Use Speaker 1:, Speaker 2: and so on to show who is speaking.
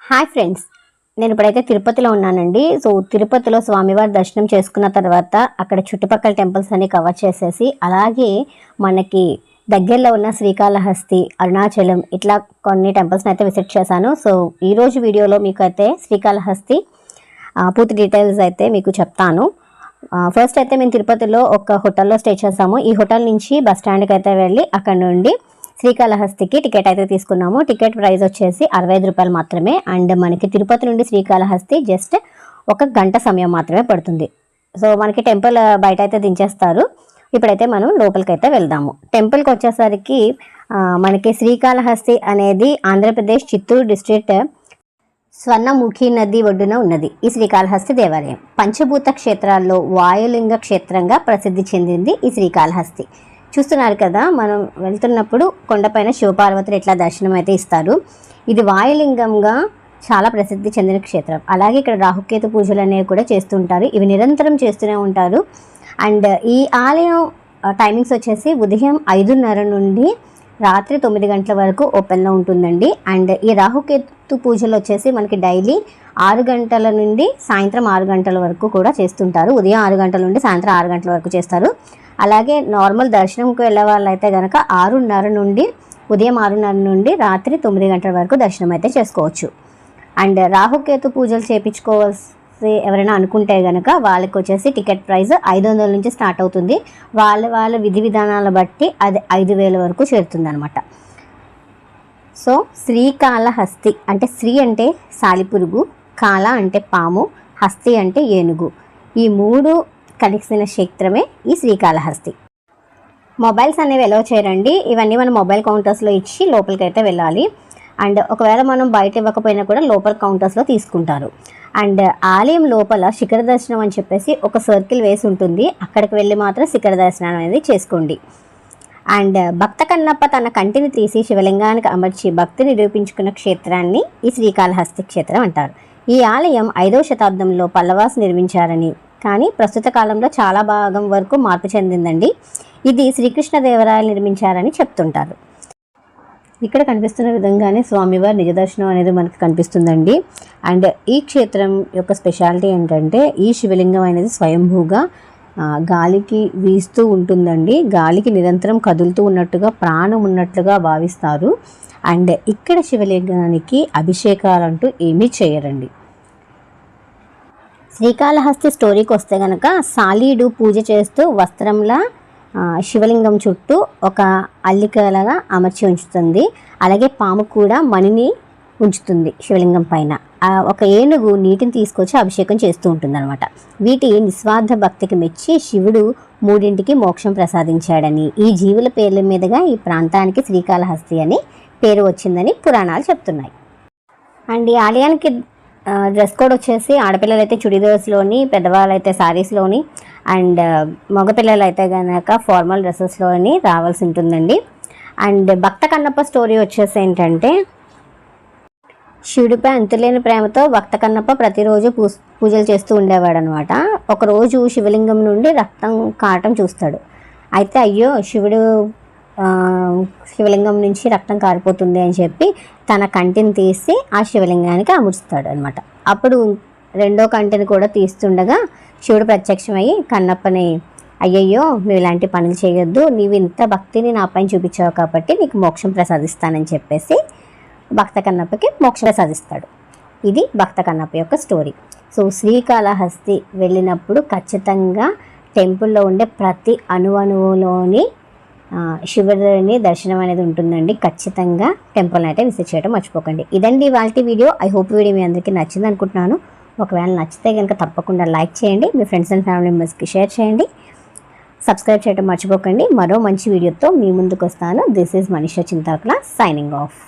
Speaker 1: Hi friends, నేను ఇప్పుడైతే తిరుపతిలో ఉన్నానండి. సో తిరుపతిలో స్వామివారి దర్శనం చేసుకున్న తర్వాత అక్కడ చుట్టుపక్కల టెంపుల్స్ అన్ని కవర్ చేసేసి, అలాగే మనకి దగ్గరలో ఉన్న శ్రీకాళహస్తి, అరుణాచలం ఇట్లా కొన్ని టెంపుల్స్ని అయితే విజిట్ చేశాను. సో ఈరోజు వీడియోలో మీకు అయితే శ్రీకాళహస్తి పూర్తి డీటెయిల్స్ అయితే మీకు చెప్తాను. ఫస్ట్ అయితే మేము తిరుపతిలో ఒక హోటల్లో స్టే చేసాము. ఈ హోటల్ నుంచి బస్ స్టాండ్కి అయితే వెళ్ళి అక్కడ నుండి శ్రీకాళహస్తికి టికెట్ అయితే తీసుకున్నాము. టికెట్ ప్రైస్ వచ్చేసి 65 రూపాయలు మాత్రమే. అండ్ మనకి తిరుపతి నుండి శ్రీకాళహస్తి జస్ట్ 1 గంట సమయం మాత్రమే పడుతుంది. సో మనకి టెంపుల్ బయట అయితే దించేస్తారు. ఇప్పుడైతే మనం లోపలికి అయితే వెళ్దాము. టెంపుల్కి వచ్చేసరికి మనకి శ్రీకాళహస్తి అనేది ఆంధ్రప్రదేశ్ చిత్తూరు డిస్ట్రిక్ట్ స్వర్ణముఖి నది ఒడ్డున ఉన్నది. ఈ శ్రీకాళహస్తి దేవాలయం పంచభూత క్షేత్రాల్లో వాయులింగ క్షేత్రంగా ప్రసిద్ధి చెందింది ఈ శ్రీకాళహస్తి. చూస్తున్నారు కదా, మనం వెళ్తున్నప్పుడు కొండపైన శివపార్వతులు ఇట్లా దర్శనం అయితే ఇస్తారు. ఇది వాయులింగంగా చాలా ప్రసిద్ధి చెందిన క్షేత్రం. అలాగే ఇక్కడ రాహుకేతు పూజలు అనేవి కూడా చేస్తుంటారు. ఇవి నిరంతరం చేస్తూనే ఉంటారు. అండ్ ఈ ఆలయం టైమింగ్స్ వచ్చేసి ఉదయం 5:30 నుండి రాత్రి 9 గంటల వరకు ఓపెన్లో ఉంటుందండి. అండ్ ఈ రాహుకేతు పూజలు వచ్చేసి మనకి డైలీ 6 గంటల నుండి సాయంత్రం 6 గంటల వరకు కూడా చేస్తుంటారు. ఉదయం 6 గంటల నుండి సాయంత్రం 6 గంటల వరకు చేస్తారు. అలాగే నార్మల్ దర్శనంకి వెళ్ళే వాళ్ళు అయితే కనుక ఉదయం 6:30 నుండి రాత్రి 9 గంటల వరకు దర్శనం అయితే చేసుకోవచ్చు. అండ్ రాహుకేతు పూజలు చేయించుకోవాల్సి ఎవరైనా అనుకుంటే కనుక వాళ్ళకి వచ్చేసి టికెట్ ప్రైస్ 500 నుంచి స్టార్ట్ అవుతుంది. వాళ్ళ విధి విధానాలను బట్టి అది 5,000 వరకు చేరుతుంది అనమాట. సో శ్రీకాళహస్తి అంటే శ్రీ అంటే సాలిపురుగు, కాళ అంటే పాము, హస్తి అంటే ఏనుగు. ఈ 3 కలిసిన క్షేత్రమే ఈ శ్రీకాళహస్తి. మొబైల్స్ అనేవి ఎలా చేయరండి, ఇవన్నీ మనం మొబైల్ కౌంటర్స్లో ఇచ్చి లోపలికి అయితే వెళ్ళాలి. అండ్ ఒకవేళ మనం బయట ఇవ్వకపోయినా కూడా లోపల కౌంటర్స్లో తీసుకుంటారు. అండ్ ఆలయం లోపల శిఖర దర్శనం అని చెప్పేసి ఒక సర్కిల్ వేసి ఉంటుంది. అక్కడికి వెళ్ళి మాత్రం శిఖర దర్శనం అనేది చేసుకోండి. అండ్ భక్త కన్నప్ప తన కంటిని తీసి శివలింగానికి అమర్చి భక్తిని నిరూపించుకున్న క్షేత్రాన్ని ఈ శ్రీకాళహస్తి క్షేత్రం అంటారు. ఈ ఆలయం 5వ శతాబ్దంలో పల్లవాసు నిర్మించారని, కానీ ప్రస్తుత కాలంలో చాలా భాగం వరకు మార్పు చెందిందండి. ఇది శ్రీకృష్ణదేవరాయలు నిర్మించారని చెప్తుంటారు. ఇక్కడ కనిపిస్తున్న విధంగానే స్వామివారి నిజదర్శనం అనేది మనకు కనిపిస్తుందండి. అండ్ ఈ క్షేత్రం యొక్క స్పెషాలిటీ ఏంటంటే ఈ శివలింగం అనేది స్వయంభూగా గాలికి వీస్తూ ఉంటుందండి. గాలికి నిరంతరం కదులుతూ ఉన్నట్టుగా, ప్రాణం ఉన్నట్లుగా భావిస్తారు. అండ్ ఇక్కడ శివలింగానికి అభిషేకాలంటూ ఏమీ చేయరండి. శ్రీకాళహస్తి స్టోరీకి వస్తే కనుక సాలీడు పూజ చేస్తూ వస్త్రంలా శివలింగం చుట్టూ ఒక అల్లికలాగా అమర్చి ఉంచుతుంది. అలాగే పాము కూడా మణిని ఉంచుతుంది శివలింగం పైన. ఒక ఏనుగు నీటిని తీసుకొచ్చి అభిషేకం చేస్తూ ఉంటుంది అనమాట. వీటి నిస్వార్థ భక్తికి మెచ్చి శివుడు 3ంటికి మోక్షం ప్రసాదించాడని, ఈ జీవుల పేర్ల మీదుగా ఈ ప్రాంతానికి శ్రీకాళహస్తి అని పేరు వచ్చిందని పురాణాలు చెప్తున్నాయి. అండ్ ఈ ఆలయానికి డ్రెస్ కోడ్ వచ్చేసి ఆడపిల్లలు అయితే చుడిదార్స్లోని, పెద్దవాళ్ళు అయితే శారీస్లోని, అండ్ మగపిల్లలు అయితే కనుక ఫార్మల్ డ్రెస్సెస్లోని రావాల్సి ఉంటుందండి. అండ్ భక్త కన్నప్ప స్టోరీ వచ్చేసి ఏంటంటే, శివుడిపై అంతులేని ప్రేమతో భక్త కన్నప్ప ప్రతిరోజు పూజలు చేస్తూ ఉండేవాడు అనమాట. ఒకరోజు శివలింగం నుండి రక్తం కారటం చూస్తాడు. అయితే అయ్యో శివలింగం నుంచి రక్తం కారిపోతుంది అని చెప్పి తన కంటిని తీసి ఆ శివలింగానికి అమర్చుతాడు అనమాట. అప్పుడు 2వ కంటిని కూడా తీస్తుండగా శివుడు ప్రత్యక్షమయ్యి కన్నప్పని, అయ్యయ్యో నువ్వు ఇలాంటి పనులు చేయొద్దు, నీవు ఇంత భక్తిని నా పైన చూపించావు కాబట్టి నీకు మోక్షం ప్రసాదిస్తానని చెప్పేసి భక్త కన్నప్పకి మోక్షం ప్రసాదిస్తాడు. ఇది భక్త కన్నప్ప యొక్క స్టోరీ. సో శ్రీకాళహస్తి వెళ్ళినప్పుడు ఖచ్చితంగా టెంపుల్లో ఉండే ప్రతి అణువులోని శివుడిని దర్శనం అనేది ఉంటుందండి. ఖచ్చితంగా టెంపుల్ని అయితే విజిట్ చేయడం మర్చిపోకండి. ఇదండి ఇవాల్టి వీడియో. ఐ హోప్ వీడియో మీ అందరికీ నచ్చింది అనుకుంటున్నాను. ఒకవేళ నచ్చితే కనుక తప్పకుండా లైక్ చేయండి, మీ ఫ్రెండ్స్ అండ్ ఫ్యామిలీ మెంబర్స్కి షేర్ చేయండి, సబ్స్క్రైబ్ చేయడం మర్చిపోకండి. మరో మంచి వీడియోతో మీ ముందుకు వస్తాను. This is Manisha Chintakula signing off.